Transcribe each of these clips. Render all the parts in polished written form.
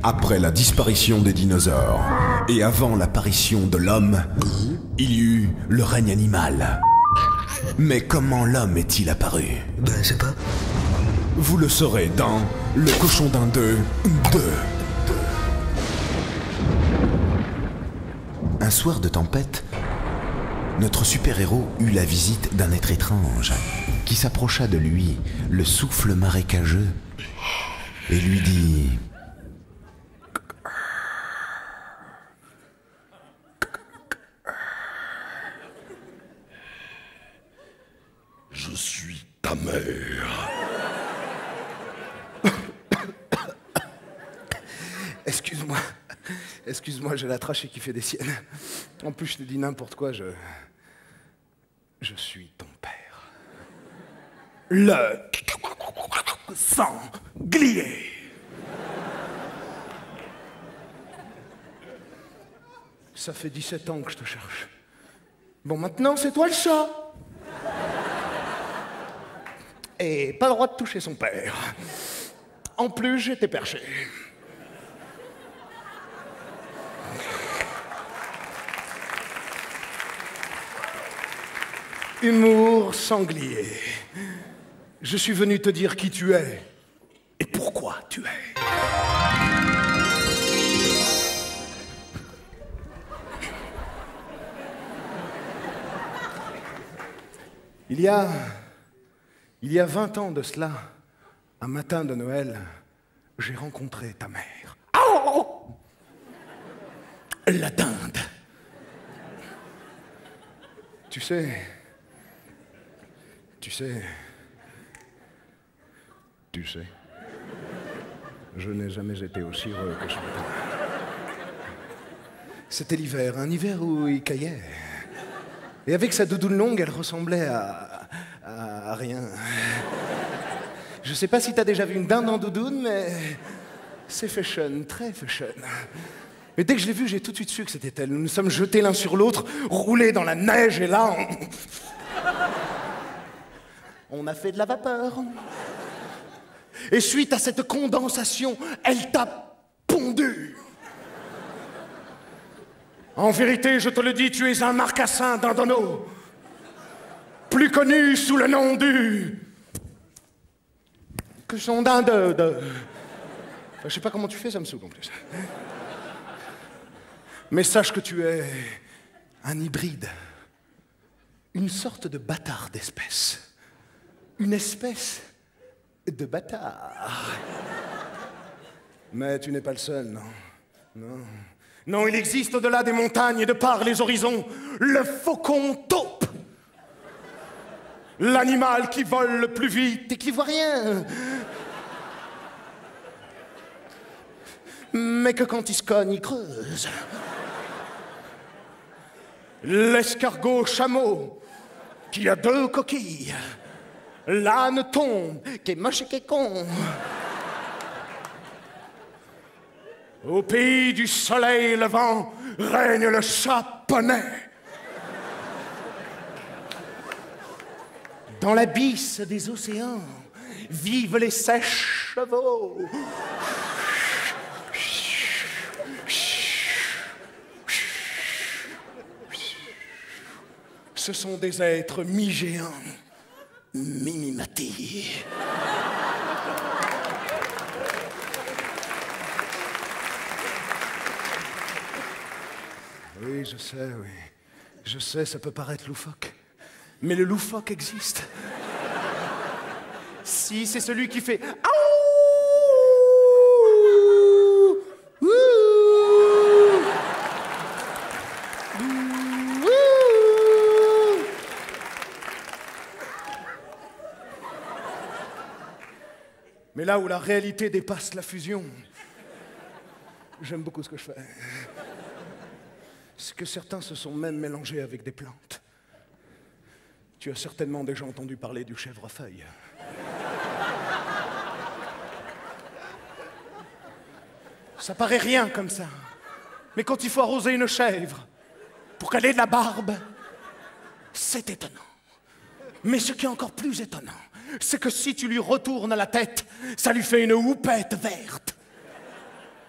Après la disparition des dinosaures et avant l'apparition de l'homme, il y eut le règne animal. Mais comment l'homme est-il apparu? Ben, je sais pas. Vous le saurez dans Le Cochon d'Inde 2. Un soir de tempête, notre super-héros eut la visite d'un être étrange qui s'approcha de lui, le souffle marécageux, et lui dit... Je suis ta mère. Excuse-moi, j'ai la trachée qui fait des siennes. En plus, je te dis n'importe quoi, je suis ton père. Le sanglier. Ça fait 17 ans que je te cherche. Bon, maintenant, c'est toi le chat. Et pas le droit de toucher son père. En plus, j'étais perché. Humour sanglier. Je suis venu te dire qui tu es et pourquoi tu es. Il y a 20 ans de cela, un matin de Noël, j'ai rencontré ta mère. Oh, la dinde. Tu sais, je n'ai jamais été aussi heureux que ce matin. C'était l'hiver, un hiver où il caillait. Et avec sa doudoune longue, elle ressemblait à rien. Je sais pas si t'as déjà vu une dinde en doudoune, mais c'est fashion, très fashion. Mais dès que je l'ai vue, j'ai tout de suite su que c'était elle. Nous nous sommes jetés l'un sur l'autre, roulés dans la neige, et là, on a fait de la vapeur. Et suite à cette condensation, elle t'a pondu. En vérité, je te le dis, tu es un marcassin d'Indono, plus connu sous le nom du... que son d'Inde de... Enfin, je sais pas comment tu fais, ça me saoule en plus. Mais sache que tu es un hybride, une sorte de bâtard d'espèce, une espèce de bâtard. Mais tu n'es pas le seul, non, non. Non, il existe au-delà des montagnes et de par les horizons, le faucon taupe. L'animal qui vole le plus vite et qui voit rien. Mais que quand il se cogne, il creuse. L'escargot chameau qui a 2 coquilles. L'âne tombe, qui est moche et qui est con. Au pays du soleil levant règne le chat poney. Dans l'abysse des océans vivent les sèches chevaux. Ce sont des êtres mi-géants, mi-mimatis. Oui, je sais, oui. Je sais, ça peut paraître loufoque. Mais le loufoque existe. Si, c'est celui qui fait... Aouh! Ouh! Ouh! Mais là où la réalité dépasse la fusion, j'aime beaucoup ce que je fais. C'est que certains se sont même mélangés avec des plantes. Tu as certainement déjà entendu parler du chèvrefeuille. Ça paraît rien comme ça. Mais quand il faut arroser une chèvre pour qu'elle ait de la barbe, c'est étonnant. Mais ce qui est encore plus étonnant, c'est que si tu lui retournes la tête, ça lui fait une houppette verte.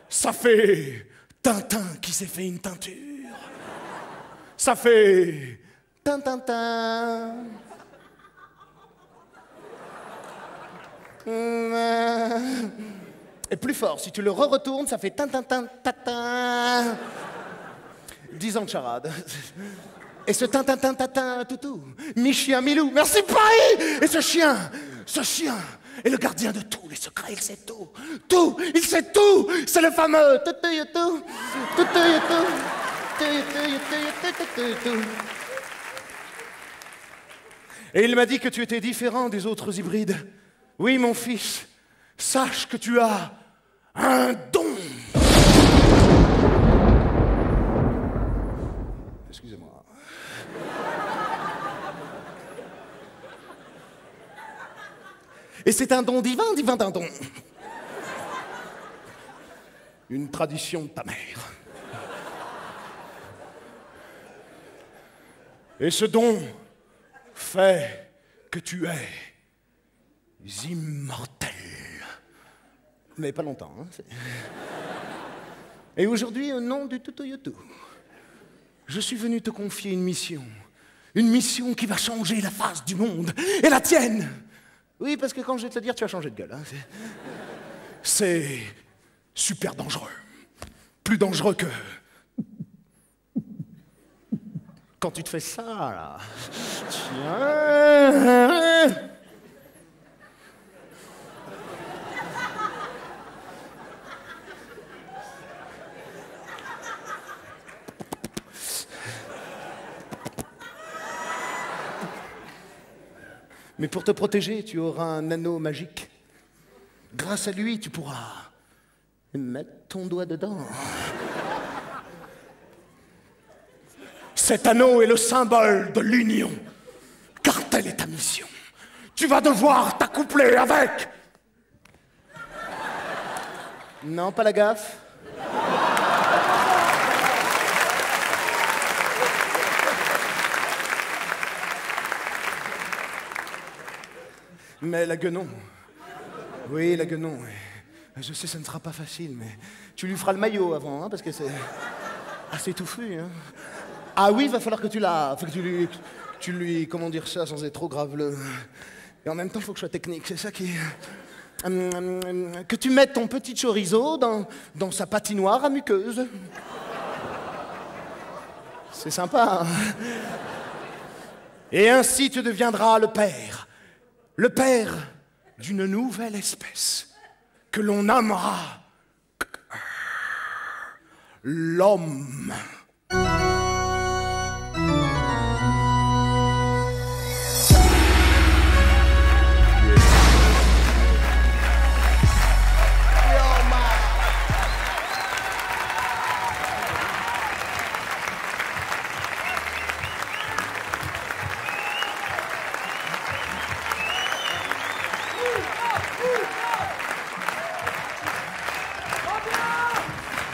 Ça fait Tintin qui s'est fait une teinture. Ça fait Tintin. Et plus fort, si tu le re-retournes, ça fait Tintin. 10 ans de charade. Et ce Tintin toutou, mi-chien, mi-loup, merci Paris. Et ce chien est le gardien de tous les secrets, il sait tout. Tout, il sait tout. C'est le fameux toutou. Et il m'a dit que tu étais différent des autres hybrides. Oui, mon fils, sache que tu as un don. Excusez-moi. Et c'est un don divin d'un don. Une tradition de ta mère. Et ce don fait que tu es immortel. Mais pas longtemps, hein. Et aujourd'hui, au nom du Tutoyotu, je suis venu te confier une mission. Une mission qui va changer la face du monde. Et la tienne. Oui, parce que quand je vais te le dire, tu vas changer de gueule. Hein. C'est super dangereux. Plus dangereux que... Quand tu te fais ça, là... Tiens... Mais pour te protéger, tu auras un anneau magique. Grâce à lui, tu pourras mettre ton doigt dedans. Cet anneau est le symbole de l'union, car telle est ta mission. Tu vas devoir t'accoupler avec... Non, pas la gaffe. Mais la guenon. Oui, la guenon. Je sais, ça ne sera pas facile, mais tu lui feras le maillot avant, hein, parce que c'est assez touffu. Hein. Ah oui, il va falloir que tu la... Faut que tu lui... Comment dire ça sans être trop graveleux. Et en même temps, il faut que je sois technique. C'est ça qui... que tu mettes ton petit chorizo dans sa patinoire à muqueuse. C'est sympa, hein. Et ainsi, tu deviendras le père d'une nouvelle espèce que l'on nommera l'homme.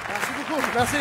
Merci beaucoup, merci.